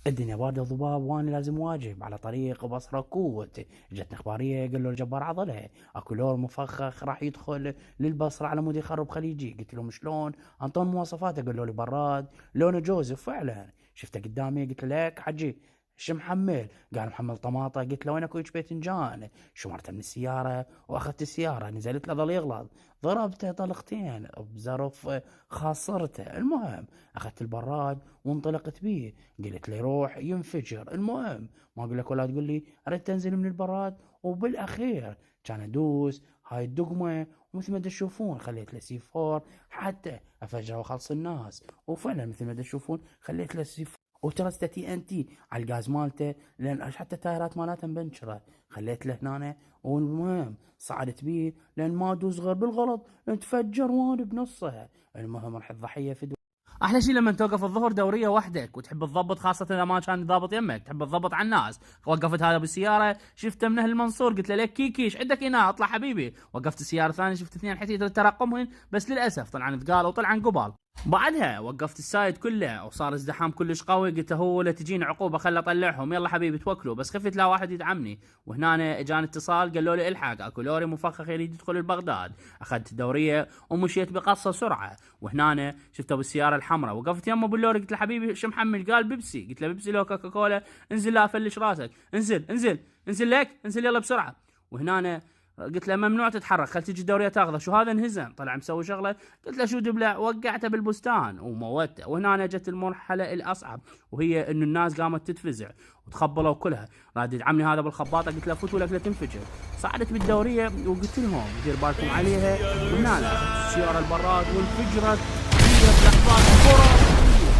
الدنيا باردة ضباب وانا لازم واجب على طريق بصرة كوت. جتني اخبارية قال له الجبار عضله اكو لور مفخخ راح يدخل للبصرة على مود يخرب خليجي. قلت له شلون؟ انطون مواصفاته. قال له لي براد لونه جوزف. فعلا شفته قدامي قلت له لك حجي شو محمل؟ قال محمل طماطة. قلت له وين اكو باذنجان؟ شمرته من السيارة واخذت السيارة نزلت له ظل يغلط. ضربته طلقتين بزرف خاصرته. المهم اخذت البراد وانطلقت بيه. قلت له روح ينفجر. المهم ما اقول لك ولا تقول لي اريد تنزل من البراد. وبالاخير كان ادوس هاي الدقمه ومثل ما تشوفون خليت له سي 4 حتى افجر وخلص الناس. وفعلا مثل ما تشوفون خليت له سي 4 وترسته تي ان تي على الغاز مالته لان حتى التايرات مالته مبنشره. خليت له هنا. والمهم صعدت بيه لان ما ادوس غير بالغلط تفجر وانا بنصها. المهم راح الضحيه في احلى شيء لما توقف الظهر دوريه وحدك وتحب تضبط، خاصه اذا ما كان ضابط يمك تحب تضبط على الناس. وقفت هذا بالسياره شفته من اهل المنصور قلت له لك كيكيش عندك هنا اطلع حبيبي. وقفت السياره الثانيه شفت اثنين حتى ترقمهن بس للاسف طلعن ثقال وطلعن قبال. بعدها وقفت السايد كله وصار ازدحام كلش قوي. قلت هو لا تجيني عقوبه خل اطلعهم يلا حبيبي توكلوا. بس خفت لا واحد يدعمني. وهنا اجاني اتصال قالوا لي الحق اكو لوري مفخخ يريد يدخل البغداد. اخذت الدوريه ومشيت بقصه سرعه. وهنا شفته بالسياره الحمراء وقفت يمه باللوري قلت له حبيبي شو محمل؟ قال بيبسي. قلت له بيبسي لو كوكا كولا؟ انزل لا افلش راسك. انزل انزل انزل لك انزل يلا بسرعه. وهنا قلت له ممنوع تتحرك خل تجي الدوريه تاخذه. شو هذا انهزم طلع مسوي شغله. قلت له شو دبلع؟ وقعته بالبستان وموته. وهنا جت المرحله الاصعب وهي انه الناس قامت تتفزع وتخبلوا كلها. راد يدعمني هذا بالخباطه قلت له فوتوا لك لا تنفجر. صعدت بالدوريه وقلت لهم دير بالكم عليها. وهنا السياره البراد وانفجرت في لحظات خرافيه.